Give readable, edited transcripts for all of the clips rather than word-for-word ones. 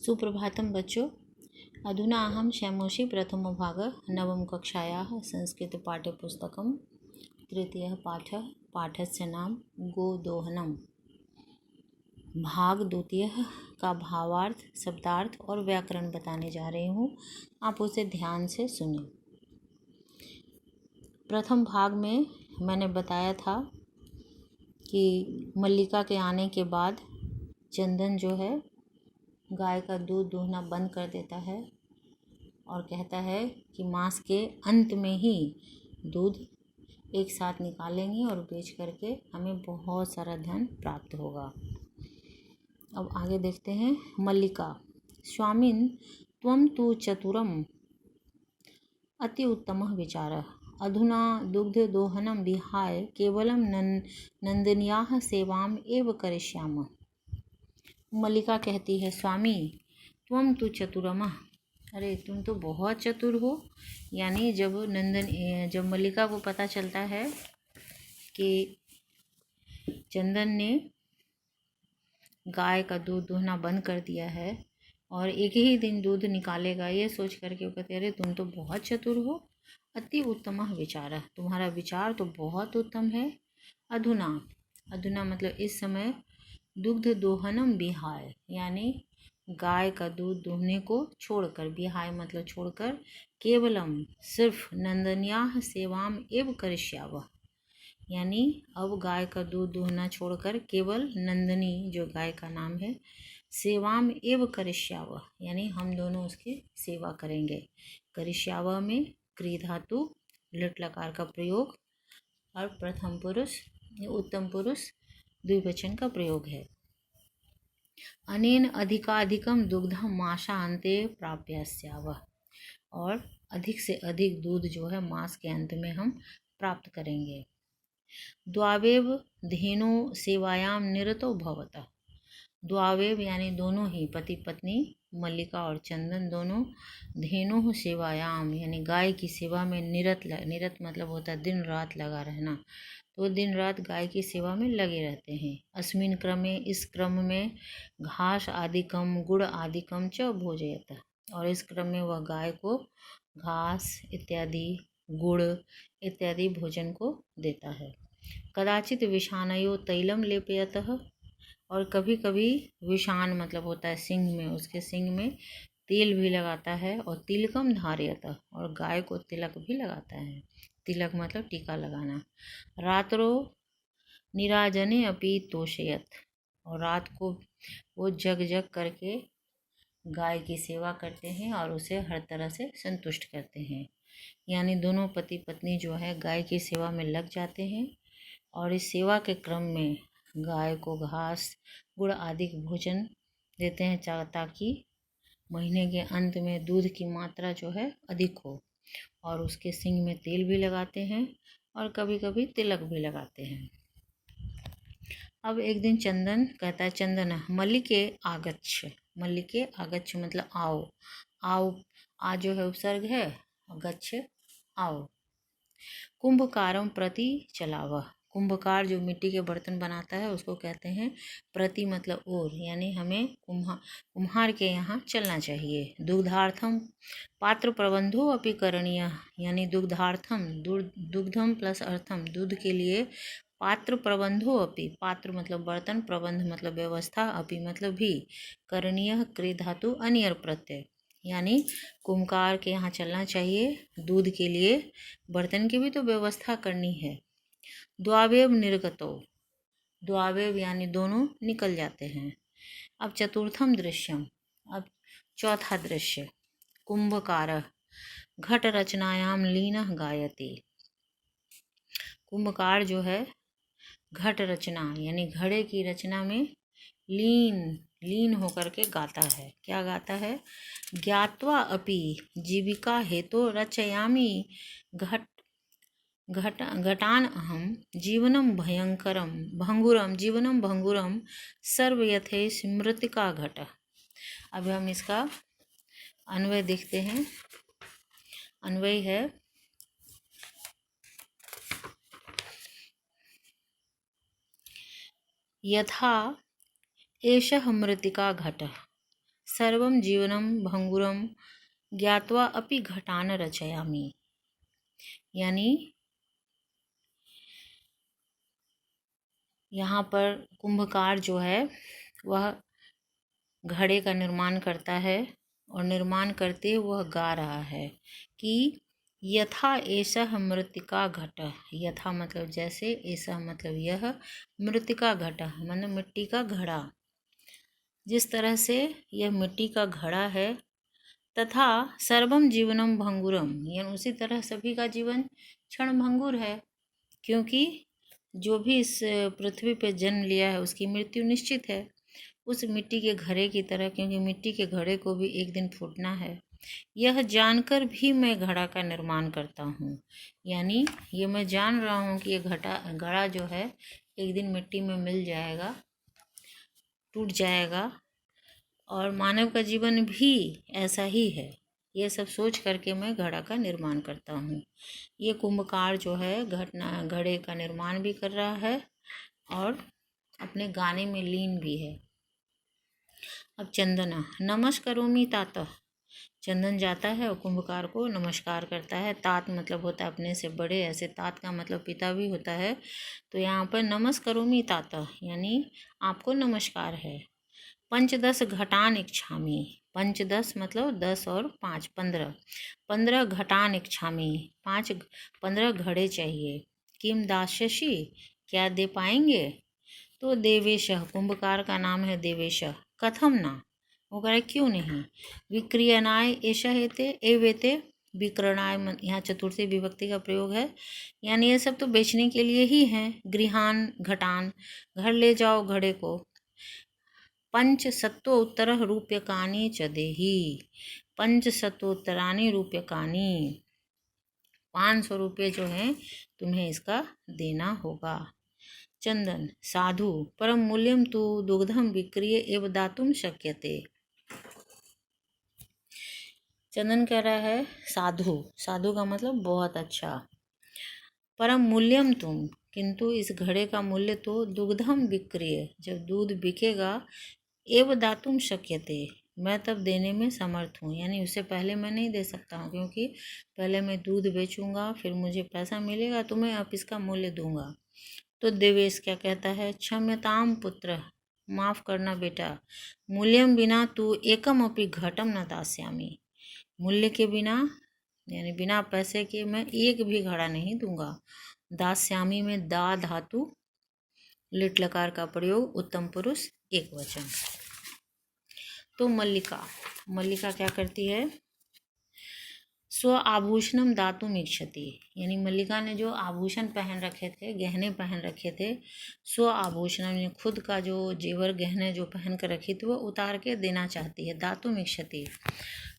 सुप्रभातं बच्चों। अधुना अहं शैमोषि प्रथमभागः नवमकक्षायाः संस्कृतपाठ्यपुस्तकं तृतीयः पाठः। पाठस्य नाम गोदोहनम। भाग द्वितीयः का भावार्थ, शब्दार्थ और व्याकरण बताने जा रही हूँ। आप उसे ध्यान से सुनें। प्रथम भाग में मैंने बताया था कि मल्लिका के आने के बाद चंदन जो है गाय का दूध दूहना बंद कर देता है और कहता है कि मास के अंत में ही दूध एक साथ निकालेंगे और बेच करके हमें बहुत सारा धन प्राप्त होगा। अब आगे देखते हैं। मल्लिका, स्वामिन् त्वं तु चतुरम् अति उत्तमः विचारः। अधुना दुग्धदोहनं विहाय केवलं नंदिन्याः सेवाम् एव करिष्यामः। मल्लिका कहती है, स्वामी त्वं तु चतुरमः, अरे तुम तो बहुत चतुर हो। यानी जब मल्लिका को पता चलता है कि चंदन ने गाय का दूध दूहना बंद कर दिया है और एक ही दिन दूध निकालेगा, ये सोच करके वो कहते, अरे तुम तो बहुत चतुर हो। अति उत्तमः विचारः, तुम्हारा विचार तो बहुत उत्तम है। अधुना मतलब इस समय, दुग्ध दोहनम विहाय यानी गाय का दूध दूहने को छोड़कर, विहाय मतलब छोड़कर, केवलम सिर्फ नंदन्याः सेवाम एव करिष्यावः यानी अब गाय का दूध दूहना छोड़कर केवल नंदनी जो गाय का नाम है, सेवाम एव करिष्यावः यानी हम दोनों उसकी सेवा करेंगे। करिष्यावः में क्री धातु लट लकार का प्रयोग और प्रथम पुरुष उत्तम पुरुष द्विवचन का प्रयोग है। अनेन अधिकाधिकम दुग्धम मासान्ते प्राप्स्यावः, और अधिक से अधिक दूध जो है मास के अंत में हम प्राप्त करेंगे। द्वावेव धेनु सेवायाम निरतो भवतः। द्वावेव यानी दोनों ही पति पत्नी मल्लिका और चंदन दोनों धेनु सेवायाम यानी गाय की सेवा में निरत मतलब होता है दिन रात लगा रहना, तो दिन रात गाय की सेवा में लगे रहते हैं। अस्मिन क्रमे इस क्रम में घास आदिकम गुड़ आदिकम च भोजयत, और इस क्रम में वह गाय को घास इत्यादि गुड़ इत्यादि भोजन को देता है। कदाचित विषानयो तैलम लेपयतः, और कभी कभी विषान मतलब होता है सिंग में, उसके सिंग में तेल भी लगाता है। और तिलकम धारयतः, और गाय को तिलक भी लगाता है। तिलक मतलब टीका लगाना। रात्रो निराजने अपि तोषयत, और रात को वो जग जग करके गाय की सेवा करते हैं और उसे हर तरह से संतुष्ट करते हैं। यानी दोनों पति पत्नी जो है गाय की सेवा में लग जाते हैं और इस सेवा के क्रम में गाय को घास गुड़ आदि भोजन देते हैं ताकि महीने के अंत में दूध की मात्रा जो है अधिक हो। और उसके सिंग में तेल भी लगाते हैं और कभी कभी तिलक भी लगाते हैं। अब एक दिन चंदन कहता है, चंदन मल्लिके आगच्छ। मल्लिके आगच्छ मतलब आओ। आओ आ जो है उपसर्ग है, गच्छ आओ। कुंभकारम प्रति चलावह, कुंभकार जो मिट्टी के बर्तन बनाता है उसको कहते हैं प्रति मतलब ओर, यानी हमें कुम्हार के यहाँ चलना चाहिए। दुग्धार्थम पात्र प्रबंधो अपि करणीय, यानी दुग्धार्थम दुग्धम प्लस अर्थम दूध के लिए, पात्र प्रबंधो अपि पात्र मतलब बर्तन, प्रबंध मतलब व्यवस्था, अपि मतलब भी, करणीय क्री धातु अनियर प्रत्यय यानी कुम्हार के यहाँ चलना चाहिए। दूध के लिए बर्तन की भी तो व्यवस्था करनी है। द्वावेव निर्गतो, द्वावेव यानी दोनों निकल जाते हैं। अब चतुर्थम दृश्यम, अब चौथा दृश्य। कुंभकारः घट रचनायाम लीनः गायति। कुंभकार जो है घट रचना यानी घड़े की रचना में लीन होकर के गाता है। क्या गाता है? ज्ञात्वा अपि जीविका हेतु रचयामि घटान अहम जीवनम भंगुरम सर्व यथे स्मृतिका घट। अब हम इसका अन्वय देखते हैं। अन्वय है, यथा एषः मृत्तिका घटः सर्वं जीवनं भंगुरम ज्ञात्वा अपि घटान रचयामि। यानी यहाँ पर कुंभकार जो है वह घड़े का निर्माण करता है और निर्माण करते वह गा रहा है कि यथा एषः मृत्तिका घट। यथा मतलब जैसे, ऐसा मतलब यह, मृत्तिका घट मतलब मिट्टी का घड़ा। जिस तरह से यह मिट्टी का घड़ा है, तथा सर्वम जीवनम भंगुरम, यानी उसी तरह सभी का जीवन क्षण भंगुर है, क्योंकि जो भी इस पृथ्वी पर जन्म लिया है उसकी मृत्यु निश्चित है। उस मिट्टी के घड़े की तरह, क्योंकि मिट्टी के घड़े को भी एक दिन फूटना है। यह जानकर भी मैं घड़ा का निर्माण करता हूँ, यानी ये मैं जान रहा हूँ कि ये घड़ा जो है एक दिन मिट्टी में मिल जाएगा, टूट जाएगा, और मानव का जीवन भी ऐसा ही है। ये सब सोच करके मैं घड़ा का निर्माण करता हूँ। ये कुंभकार जो है घड़े का निर्माण भी कर रहा है और अपने गाने में लीन भी है। अब चंदना नमस्करोमि तात। चंदन जाता है और कुंभकार को नमस्कार करता है। तात मतलब होता है अपने से बड़े, ऐसे तात का मतलब पिता भी होता है। तो यहाँ पर नमस्करोमि तात यानी आपको नमस्कार है। पंचदश घटान इच्छामि। पंचदश मतलब 10 और 5 15। 15 घटान इच्छामि, 15 घड़े चाहिए। किम दास्यसि, क्या दे पाएंगे? तो देवेश, कुंभकार का नाम है देवेश। कथम ना, वो कह रहे क्यों नहीं। विक्रियनाय ऐसा हेते एवेते, विक्रणाय यहाँ चतुर्थी विभक्ति का प्रयोग है, यानी ये सब तो बेचने के लिए ही हैं। गृहान घटान, घर ले जाओ घड़े को। पंचशतोत्तर रूप्यकाणि च देहि। पंचशतोत्तरानि रूप्यकाणि, 500 रुपये जो हैं तुम्हें इसका देना होगा। चंदन साधु परम मूल्यम तु दुग्धम विक्रिय एव दातुम शक्यते। चंदन कह रहा है साधु, साधु का मतलब बहुत अच्छा। परम मूल्यम तुम, किंतु इस घड़े का मूल्य तो दुग्धम विक्रिय, जब दूध बिकेगा, एव दातुम शक्यते, मैं तब देने में समर्थ हूँ। यानी उससे पहले मैं नहीं दे सकता हूँ, क्योंकि पहले मैं दूध बेचूंगा, फिर मुझे पैसा मिलेगा तो मैं अब इसका मूल्य दूंगा। तो देवेश क्या कहता है, क्षम्यताम पुत्र, माफ करना बेटा। मूल्यम बिना तू एकम अपि घटम न दास्यामि। मूल्य के बिना, यानी बिना पैसे के मैं एक भी घड़ा नहीं दूंगा। दास्यामी में दा धातु, लिट लकार का प्रयोग, उत्तम पुरुष एक वचन। तो मल्लिका क्या करती है, स्व आभूषणम दातुम इच्छति, यानी मल्लिका ने जो आभूषण पहन रखे थे, गहने पहन रखे थे, स्व आभूषणम यानी खुद का जो जेवर गहने जो पहन कर रखी थी वो उतार के देना चाहती है। दातुम इच्छति,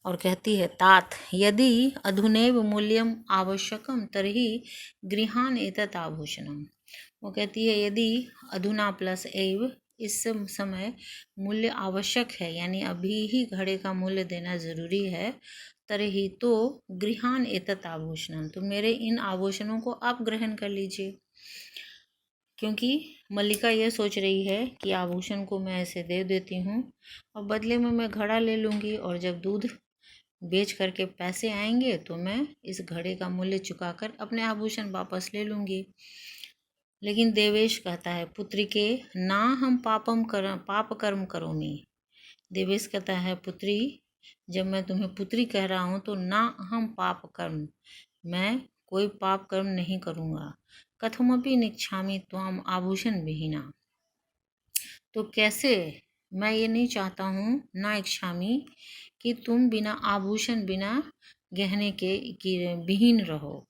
और कहती है तात यदि अधुनैव मूल्यम आवश्यकम तर्हि गृहान एतत् आभूषणम। वो कहती है यदि अधुना प्लस एव, इस समय मूल्य आवश्यक है, यानी अभी ही घड़े का मूल्य देना जरूरी है, तरही तो गृहान एतत् आभूषणम, तो मेरे इन आभूषणों को आप ग्रहण कर लीजिए। क्योंकि मल्लिका यह सोच रही है कि आभूषण को मैं ऐसे दे देती हूँ और बदले में मैं घड़ा ले लूँगी, और जब दूध बेच करके पैसे आएंगे तो मैं इस घड़े का मूल्य चुकाकर अपने आभूषण वापस ले लूँगी। लेकिन देवेश कहता है पुत्री के ना हम पाप कर्म करोमी। देवेश कहता है पुत्री, जब मैं तुम्हें पुत्री कह रहा हूँ तो ना हम पाप कर्म, मैं कोई पाप कर्म नहीं करूँगा। कथमपि निच्छामि त्वाम आभूषण विहीना, तो कैसे, मैं ये नहीं चाहता हूँ, ना इच्छामि, कि तुम बिना आभूषण बिना गहने के विहीन रहो।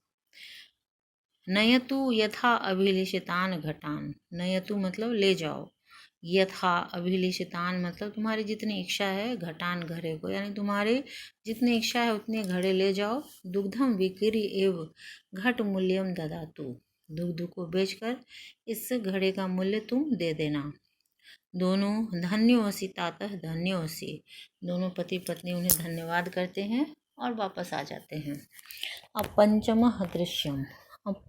नयतु यथा अभिलिषितान घटान, नयतु मतलब ले जाओ, यथा अभिलिषितान मतलब तुम्हारी जितनी इच्छा है, घटान घड़े को, यानी तुम्हारे जितनी इच्छा है उतने घड़े ले जाओ। दुग्धम विक्री एव घट मूल्यम ददातु, दुग्ध को बेचकर इस घड़े का मूल्य तुम दे देना। दोनों धन्योसी तातः धन्योसी, दोनों पति पत्नी उन्हें धन्यवाद करते हैं और वापस आ जाते हैं। अब पंचमः दृश्यम, अब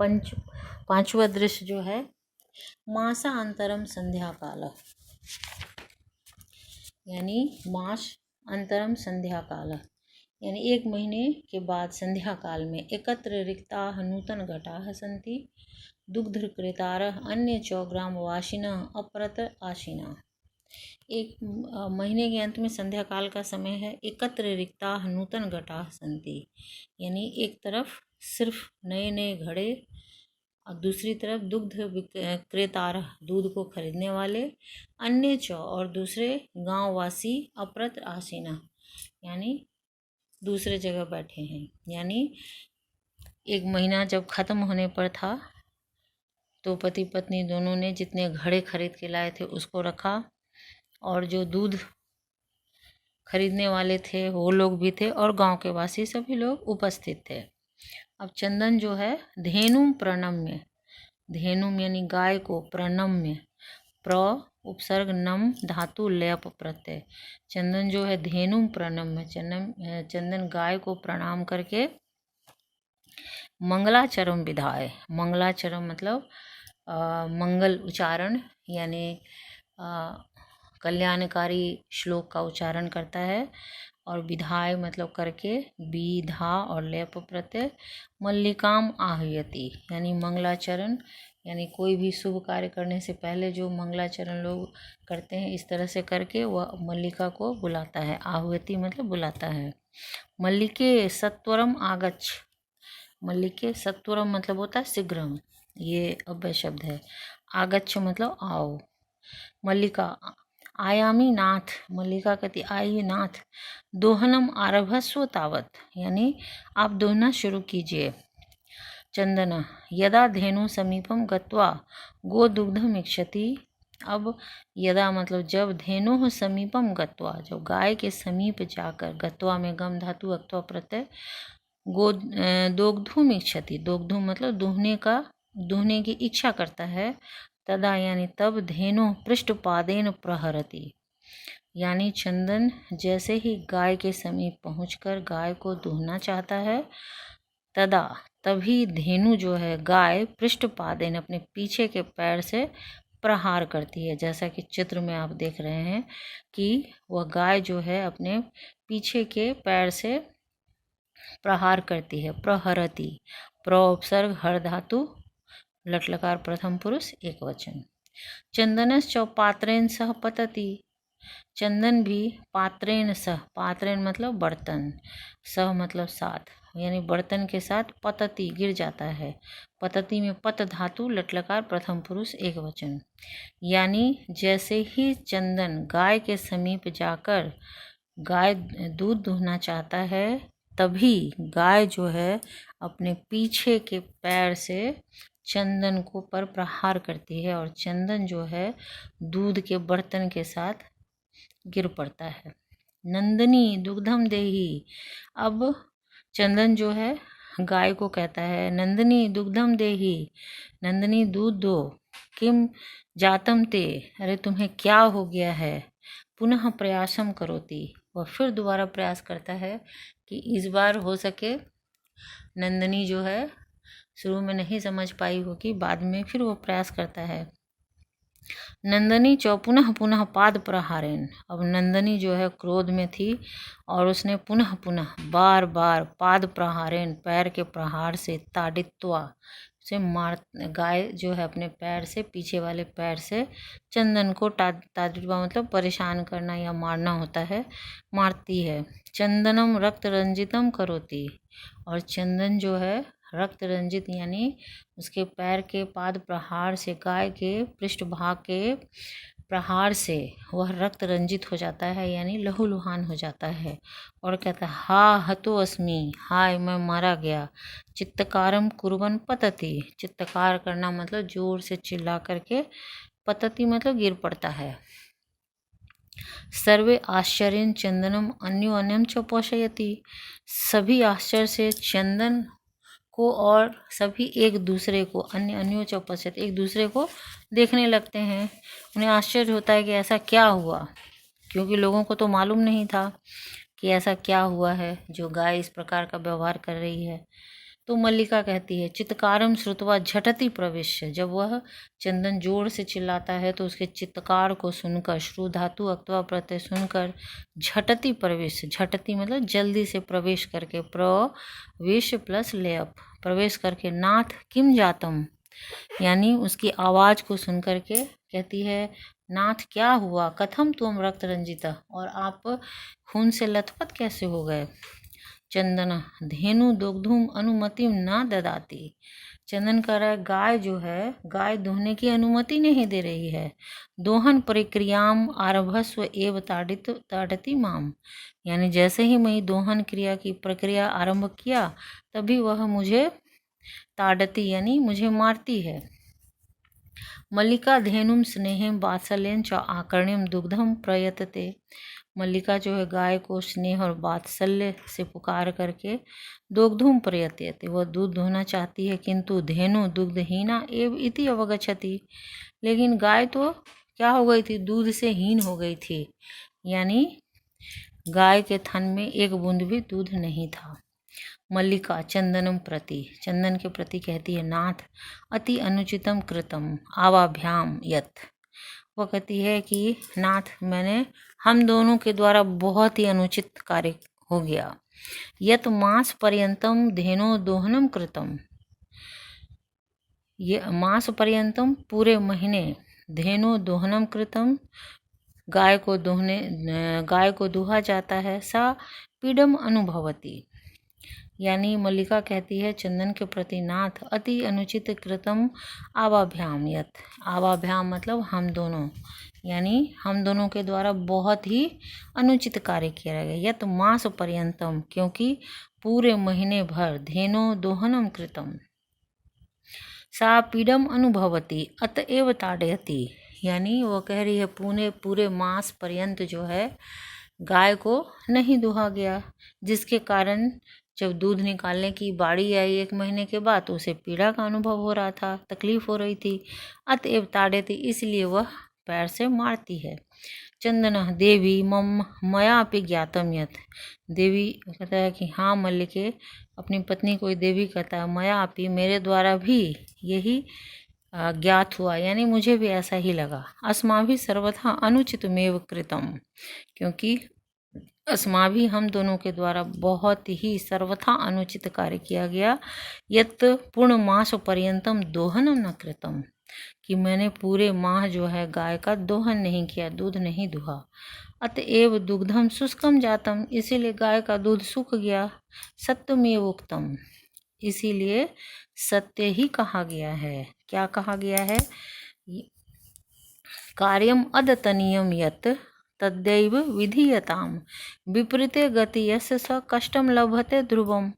पांचवा दृश्य जो है, मासांतरम संध्या काल, यानी मास अंतरम संध्या काल, यानी 1 महीने के बाद संध्या काल में एकत्र रिक्ताः नूतन घटाः सन्ति दुग्धकृतारः अन्य च ग्रामवासिनः अपरत आसीना। एक महीने के अंत में संध्या काल का समय है। एकत्र रिक्ताः नूतन घटाः सन्ति, यानी एक तरफ सिर्फ नए नए घड़े और दूसरी तरफ दुग्ध क्रेतार दूध को खरीदने वाले, अन्य च और दूसरे गांववासी अप्रत आसीना, यानी दूसरे जगह बैठे हैं। यानी 1 महीना जब खत्म होने पर था तो पति पत्नी दोनों ने जितने घड़े खरीद के लाए थे उसको रखा, और जो दूध खरीदने वाले थे वो लोग भी थे, और गांव के वासी सभी लोग उपस्थित थे। अब चंदन जो है धेनुम प्रणम्य, धेनुम यानी गाय को, प्रणम्य प्र उपसर्ग नम धातु लयप प्रत्यय, चंदन जो है धेनुम प्रणम्य, चंदन गाय को प्रणाम करके मंगलाचरम विधाय, मंगलाचरम मतलब मंगल उच्चारण, यानी कल्याणकारी श्लोक का उच्चारण करता है, और विधाय मतलब करके, विधा और लेप प्रत्यय, मल्लिकाम आह्वयति, यानी मंगलाचरण, यानी कोई भी शुभ कार्य करने से पहले जो मंगलाचरण लोग करते हैं इस तरह से करके वह मल्लिका को बुलाता है। आह्वयति मतलब बुलाता है। मल्लिके सत्वरम आगच्छ, मल्लिके सत्वरम मतलब होता है शीघ्रम, ये अव्यय शब्द है। आगच्छ मतलब आओ। मल्लिका आयामी नाथ, मल्लिका कहती आइए नाथ, दोहनम आरभस्व तावत, यानी आप दोहना शुरू कीजिए। चंदन यदा धेनु समीपम गत्वा गोदुग्धम इक्षति, अब यदा मतलब जब, धेनु समीपम गत्वा जब गाय के समीप जाकर, गत्वा में गम धातु अक्त्वा प्रत्यय, दोग्धुम इक्षति, दोग्धुम मतलब दूहने की इच्छा करता है, तदा यानी तब, धेनु पृष्ठपादेन प्रहरति, यानी चंदन जैसे ही गाय के समीप पहुंचकर गाय को दूहना चाहता है, तदा तभी धेनु जो है गाय पृष्ठपादेन अपने पीछे के पैर से प्रहार करती है। जैसा कि चित्र में आप देख रहे हैं कि वह गाय जो है अपने पीछे के पैर से प्रहार करती है। प्रहरति, प्र उपसर्ग हर धातु लट लकार प्रथम पुरुष एक वचन। चंदनश्च पात्रेण सह पतति, चंदन भी पात्रेण सह, पात्रेण मतलब बर्तन, सह मतलब साथ, यानी बर्तन के साथ, पतति गिर जाता है। पतति में पत धातु लट लकार प्रथम पुरुष एक वचन, यानी जैसे ही चंदन गाय के समीप जाकर गाय दूध दूहना चाहता है, तभी गाय जो है अपने पीछे के पैर से चंदन को पर प्रहार करती है, और चंदन जो है दूध के बर्तन के साथ गिर पड़ता है। नंदनी दुग्धम देही, अब चंदन जो है गाय को कहता है, नंदनी दुग्धम देही, नंदनी दूध दो, किम जातम ते, अरे तुम्हें क्या हो गया है, पुनः प्रयासम करोति, वह फिर दोबारा प्रयास करता है कि इस बार हो सके। नंदनी जो है शुरू में नहीं समझ पाई होगी, बाद में फिर वो प्रयास करता है। नंदनी चौ पुनः पुनः पाद प्रहारेन, अब नंदनी जो है क्रोध में थी और उसने पुनः पुनः बार बार पाद प्रहारेन पैर के प्रहार से, ताड़ित्वा से मार, गाय जो है अपने पैर से, पीछे वाले पैर से चंदन को ताड़ित्वा मतलब परेशान करना या मारना होता है, मारती है। चंदनम रक्त रंजितम करोति, और चंदन जो है रक्त रंजित यानी उसके पैर के पाद प्रहार से, गाय के पृष्ठभाग के प्रहार से वह रक्त रंजित हो जाता है, यानी लहूलुहान हो जाता है, और कहता है हा हतो अस्मि, हाय मैं मारा गया। चित्तकारम कुर्बन पतति, चित्तकार करना मतलब जोर से चिल्ला करके, पतति मतलब गिर पड़ता है। सर्वे आश्चर्य चंदनम अन्योन्यम च पोषयति, सभी आश्चर्य से चंदन को और सभी एक दूसरे को, अन्य अन्यो च पश्यति, एक दूसरे को देखने लगते हैं। उन्हें आश्चर्य होता है कि ऐसा क्या हुआ, क्योंकि लोगों को तो मालूम नहीं था कि ऐसा क्या हुआ है जो गाय इस प्रकार का व्यवहार कर रही है। तो मल्लिका कहती है चित्कारम श्रुत्वा झटति प्रविश्य, जब वह चंदन जोर से चिल्लाता है तो उसके चित्कार को सुनकर, श्रु धातु अक्त्वा प्रत्यय सुनकर, झटति प्रविश्य, झटति मतलब जल्दी से प्रवेश करके, प्रवेश प्लस लेअप, प्रवेश करके, नाथ किम जातम, यानी उसकी आवाज को सुन करके कहती है नाथ क्या हुआ, कथम तुम रक्त रंजिता, और आप खून से लथपथ कैसे हो गए। चंदन धेनु दुग्धुम अनुमति ना ददाती, चंदन कह रहा है गाय जो है, गाय दोहने की अनुमति नहीं दे रही है। दोहन प्रक्रियाम आरभस्व एव ताड़ती माम, यानी जैसे ही मैं दोहन क्रिया की प्रक्रिया आरंभ किया तभी वह मुझे ताड़ती यानी मुझे मारती है। मल्लिका धेनुम स्नेहम वात्सल्यं च आकर्ण्यम दुग्धम प्रयतते, मल्लिका जो है गाय को स्नेह और वात्सल्य से पुकार करके दुग्धुम प्रयतते, वह दूध दोहना चाहती है, किंतु धेनु दुग्धहीना एव इति अवगच्छति, लेकिन गाय तो क्या हो गई थी, दूध से हीन हो गई थी, यानी गाय के थन में एक बूंद भी दूध नहीं था। मल्लिका चंदनम प्रति, चंदन के प्रति कहती है नाथ अति अनुचितम कृतम आवाभ्याम यत, वह कहती है कि नाथ मैंने हम दोनों के द्वारा बहुत ही अनुचित कार्य हो गया। यत मास पर्यंतम धेनो दोहनम कृतम, ये मास पर्यंतम पूरे महीने, धेनो दोहनम कृतम गाय को दुहा जाता है, सा पीडम अनुभवती, यानी मल्लिका कहती है चंदन के प्रति नाथ अति अनुचित कृतम आवाभ्याम यत, आवाभ्याम मतलब हम दोनों, यानी हम दोनों के द्वारा बहुत ही अनुचित कार्य किया गया। यत मास पर्यंतम क्योंकि पूरे महीने भर, धेनो दोहनम कृतम, सा पीडम अनुभवती अतएव ताड़यति, यानी वो कह रही है पूरे मास पर्यंत जो है गाय को नहीं दुहा गया, जिसके कारण जब दूध निकालने की बारी आई 1 महीने के बाद तो उसे पीड़ा का अनुभव हो रहा था, तकलीफ हो रही थी। अतएव ताड़यति, इसलिए वह पैर से मारती है। चंदन देवी मम मया अपि ज्ञातम यत, देवी कहता है कि हाँ मल्लिके, अपनी पत्नी को देवी कहता है, मया अपि मेरे द्वारा भी यही ज्ञात हुआ, यानी मुझे भी ऐसा ही लगा। अस्माभि सर्वथा अनुचितमेव कृतम, क्योंकि अस्माभि हम दोनों के द्वारा बहुत ही सर्वथा अनुचित कार्य किया गया। यत पूर्ण मास पर्यंतम दोहनम न कृतम, कि मैंने पूरे माह जो है गाय का दोहन नहीं किया, दूध नहीं दुहा। अतएव दुग्धम शुष्कम जातम, इसीलिए गाय का दूध सूख गया। सत्यमेव उक्तम, इसीलिए सत्य ही कहा गया है। क्या कहा गया है, कार्यम अदतनीयम यत तद्दैव विधीयताम, विपरीते गति यस्य स कष्टम लभते ध्रुवम।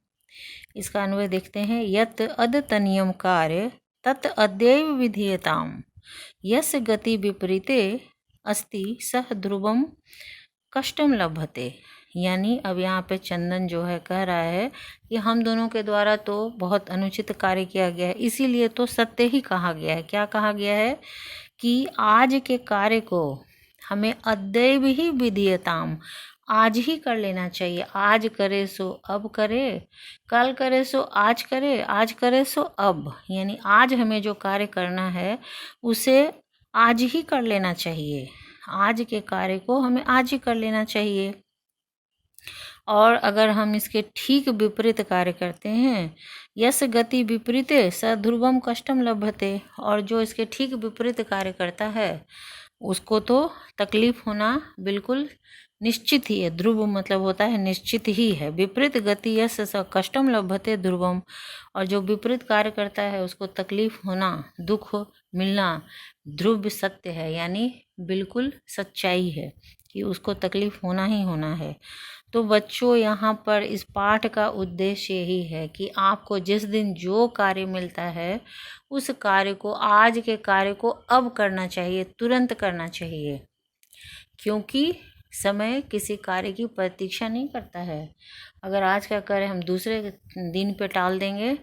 इसका अन्वय देखते हैं, यत अदतनीयम कार्य तत् अद्यैव विधीयताम, यस्य गति विपरीते अस्ति सह ध्रुवम कष्टम लभते, यानी अब यहाँ पे चंदन जो है कह रहा है कि हम दोनों के द्वारा तो बहुत अनुचित कार्य किया गया है, इसीलिए तो सत्य ही कहा गया है। क्या कहा गया है कि आज के कार्य को हमें अद्यैव ही विधीयताम, आज ही कर लेना चाहिए। आज करे सो अब करे, कल करे सो आज करे, आज करे सो अब, यानी आज हमें जो कार्य करना है उसे आज ही कर लेना चाहिए। आज के कार्य को हमें आज ही कर लेना चाहिए। और अगर हम इसके ठीक विपरीत कार्य करते हैं, यस गति विपरीते स ध्रुवम कष्टम लभते, और जो इसके ठीक विपरीत कार्य करता है उसको तो तकलीफ होना बिल्कुल निश्चित ही है। ध्रुव मतलब होता है निश्चित ही है। विपरीत गति यस स कष्टम लभते ध्रुवम, और जो विपरीत कार्य करता है उसको तकलीफ होना, दुख मिलना ध्रुव सत्य है, यानी बिल्कुल सच्चाई है कि उसको तकलीफ होना ही होना है। तो बच्चों, यहाँ पर इस पाठ का उद्देश्य यही है कि आपको जिस दिन जो कार्य मिलता है उस कार्य को, आज के कार्य को अब करना चाहिए, तुरंत करना चाहिए, क्योंकि समय किसी कार्य की प्रतीक्षा नहीं करता है। अगर आज का कार्य हम दूसरे दिन पे टाल देंगे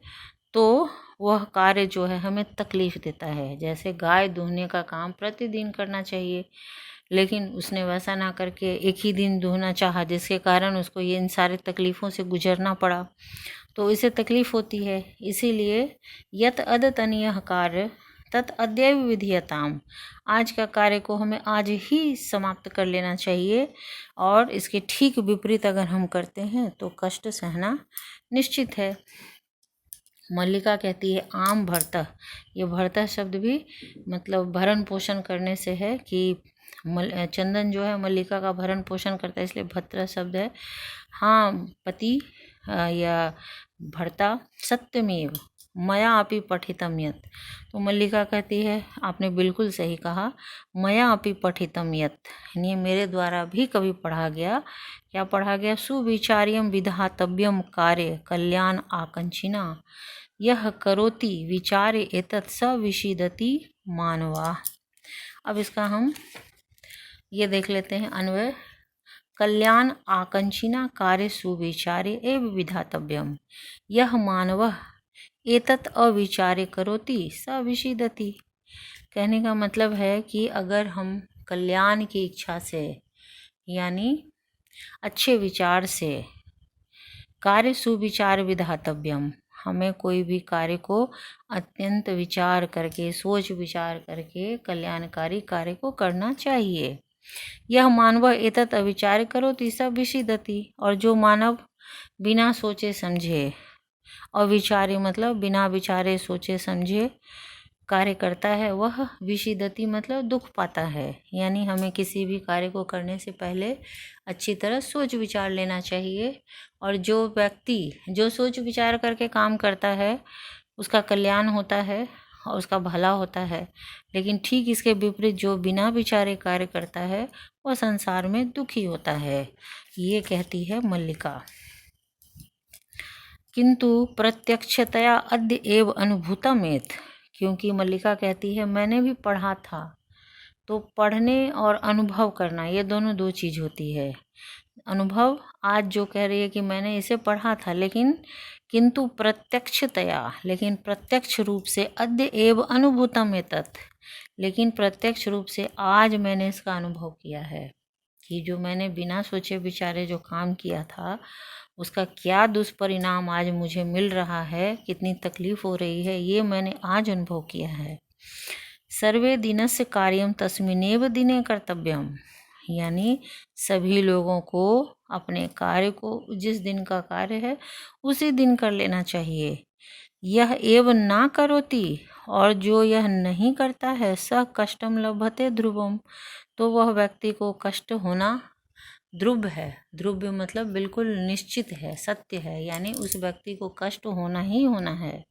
तो वह कार्य जो है हमें तकलीफ देता है। जैसे गाय दूहने का काम प्रतिदिन करना चाहिए, लेकिन उसने वैसा ना करके एक ही दिन दूहना चाहा, जिसके कारण उसको इन सारी तकलीफ़ों से गुजरना पड़ा। तो इसे तकलीफ होती है। इसीलिए यत अद्यतनीय कार्य तत् अद्यैव विधीयताम, आज का कार्य को हमें आज ही समाप्त कर लेना चाहिए, और इसके ठीक विपरीत अगर हम करते हैं तो कष्ट सहना निश्चित है। मल्लिका कहती है आम भरता, ये भरता शब्द भी मतलब भरण पोषण करने से है कि चंदन जो है मल्लिका का भरण पोषण करता है, इसलिए भर्ता शब्द है। हाँ पति या भर्ता सत्यमेव मया अपि पठितम यत्, तो मल्लिका कहती है आपने बिल्कुल सही कहा, मया अपि पठितम यत्, यानी मेरे द्वारा भी कभी पढ़ा गया। क्या पढ़ा गया? सुविचार्यम विधातव्यम कार्य कल्याण आकांक्षिना यह करोति विचारे एतत् स विषीदति मानवा। अब इसका हम ये देख लेते हैं अन्वय। कल्याण आकांक्षिना कार्य सुविचारे एव विधातव्यम यह मानवः एतत् अविचारे करोति स विषीदति। कहने का मतलब है कि अगर हम कल्याण की इच्छा से यानी अच्छे विचार से कार्य सुविचार विधातव्यम, हमें कोई भी कार्य को अत्यंत विचार करके सोच विचार करके कल्याणकारी कार्य को करना चाहिए। यह मानव एतत् अविचार करोति स विषीदति, और जो मानव बिना सोचे समझे, अविचारे मतलब बिना विचारे सोचे समझे कार्य करता है, वह विषीदति मतलब दुख पाता है। यानी हमें किसी भी कार्य को करने से पहले अच्छी तरह सोच विचार लेना चाहिए, और जो व्यक्ति जो सोच विचार करके काम करता है उसका कल्याण होता है और उसका भला होता है। लेकिन ठीक इसके विपरीत जो बिना विचारे कार्य करता है वह संसार में दुखी होता है, ये कहती है मल्लिका। किंतु प्रत्यक्षतया अद्य एव अनुभूतमेत, क्योंकि मल्लिका कहती है मैंने भी पढ़ा था, तो पढ़ने और अनुभव करना ये दोनों दो चीज़ होती है। अनुभव आज जो कह रही है कि मैंने इसे पढ़ा था, लेकिन किंतु प्रत्यक्षतया, लेकिन प्रत्यक्ष रूप से अद्य एव अनुभूतम एतत्, लेकिन प्रत्यक्ष रूप से आज मैंने इसका अनुभव किया है कि जो मैंने बिना सोचे विचारे जो काम किया था उसका क्या दुष्परिणाम आज मुझे मिल रहा है, कितनी तकलीफ हो रही है, ये मैंने आज अनुभव किया है। सर्वे दिनस्य कार्यम तस्मिनेव दिने कर्तव्यम, यानी सभी लोगों को अपने कार्य को जिस दिन का कार्य है उसी दिन कर लेना चाहिए। यह एव ना करोति, और जो यह नहीं करता है स कष्टम लभते ध्रुवम, तो वह व्यक्ति को कष्ट होना ध्रुव है। ध्रुव मतलब बिल्कुल निश्चित है, सत्य है, यानी उस व्यक्ति को कष्ट होना ही होना है।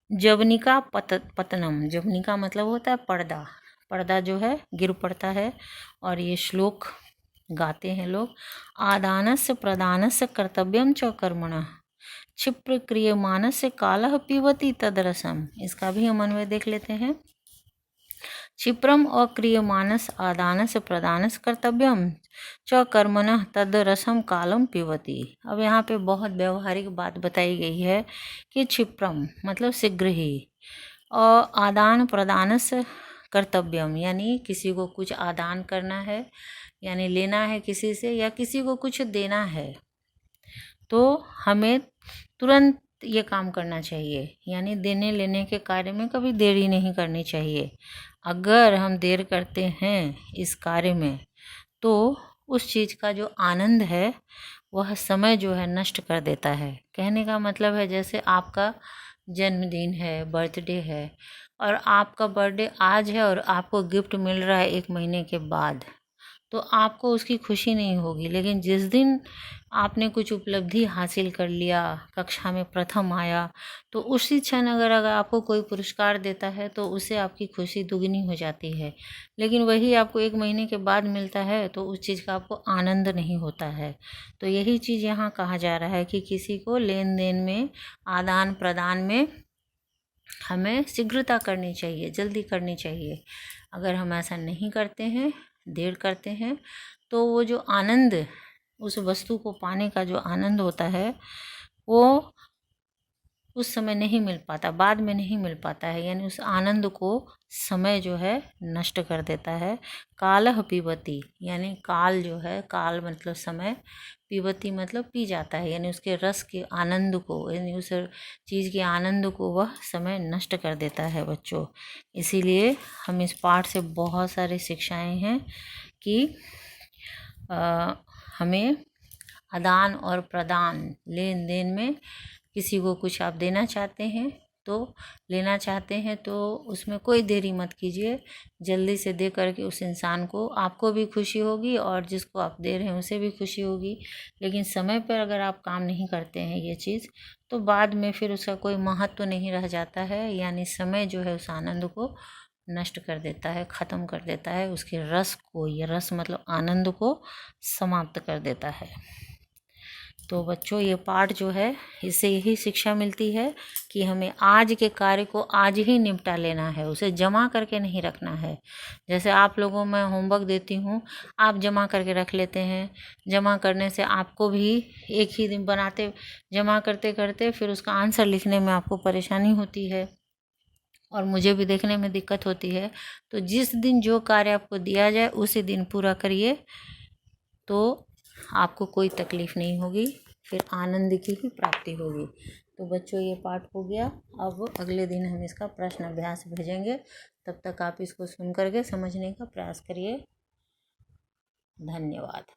जवनिका पतनम, जवनिका मतलब होता है पर्दा, पर्दा जो है गिर पड़ता है। और ये श्लोक गाते हैं लोग। आदानस्य प्रदानस्य कर्तव्यम च कर्मणः क्षिप्र क्रियमानस्य कालः पिबति तदरसम, इसका भी हम अन्वय देख लेते हैं। क्षिप्रम अक्रियमानस आदानस प्रदानस कर्तव्यम च कर्मणः तदरसम कालम पिबति। अब यहाँ पे बहुत व्यवहारिक बात बताई गई है कि क्षिप्रम मतलब शीघ्र ही, और आदान प्रदानस कर्तव्यम यानी किसी को कुछ आदान करना है, यानी लेना है किसी से, या किसी को कुछ देना है तो हमें तुरंत ये काम करना चाहिए। यानी देने लेने के कार्य में कभी देरी नहीं करनी चाहिए। अगर हम देर करते हैं इस कार्य में तो उस चीज़ का जो आनंद है वह समय जो है नष्ट कर देता है। कहने का मतलब है जैसे आपका जन्मदिन है, बर्थडे है, और आपका बर्थडे आज है और आपको गिफ्ट मिल रहा है 1 महीने के बाद, तो आपको उसकी खुशी नहीं होगी। लेकिन जिस दिन आपने कुछ उपलब्धि हासिल कर लिया, कक्षा में प्रथम आया, तो उसी क्षण अगर आपको कोई पुरस्कार देता है तो उससे आपकी खुशी दुगनी हो जाती है। लेकिन वही आपको 1 महीने के बाद मिलता है तो उस चीज़ का आपको आनंद नहीं होता है। तो यही चीज़ यहाँ कहा जा रहा है कि किसी को लेन देन में, आदान प्रदान में हमें शीघ्रता करनी चाहिए, जल्दी करनी चाहिए। अगर हम ऐसा नहीं करते हैं, देर करते हैं, तो वो जो आनंद, उस वस्तु को पाने का जो आनंद होता है वो उस समय नहीं मिल पाता, बाद में नहीं मिल पाता है, यानी उस आनंद को समय जो है नष्ट कर देता है। कालह पीबती, यानी काल जो है, काल मतलब समय, पीबती मतलब पी जाता है, यानी उसके रस के आनंद को, यानी उस चीज़ के आनंद को वह समय नष्ट कर देता है बच्चों। इसीलिए हम इस पाठ से बहुत सारी शिक्षाएं हैं कि हमें आदान और प्रदान, लेन देन में किसी को कुछ आप देना चाहते हैं तो, लेना चाहते हैं तो उसमें कोई देरी मत कीजिए, जल्दी से दे करके उस इंसान को, आपको भी खुशी होगी और जिसको आप दे रहे हैं उसे भी खुशी होगी। लेकिन समय पर अगर आप काम नहीं करते हैं ये चीज़, तो बाद में फिर उसका कोई महत्व तो नहीं रह जाता है, यानी समय जो है उस आनंद को नष्ट कर देता है, ख़त्म कर देता है, उसके रस को, ये रस मतलब आनंद को समाप्त कर देता है। तो बच्चों ये पाठ जो है, इससे यही शिक्षा मिलती है कि हमें आज के कार्य को आज ही निपटा लेना है, उसे जमा करके नहीं रखना है। जैसे आप लोगों में होमवर्क देती हूँ, आप जमा करके रख लेते हैं, जमा करने से आपको भी एक ही दिन बनाते, जमा करते करते फिर उसका आंसर लिखने में आपको परेशानी होती है और मुझे भी देखने में दिक्कत होती है। तो जिस दिन जो कार्य आपको दिया जाए उसी दिन पूरा करिए, तो आपको कोई तकलीफ़ नहीं होगी, फिर आनंद की ही प्राप्ति होगी। तो बच्चों ये पाठ हो गया। अब अगले दिन हम इसका प्रश्न अभ्यास भेजेंगे, तब तक आप इसको सुन करके समझने का प्रयास करिए। धन्यवाद।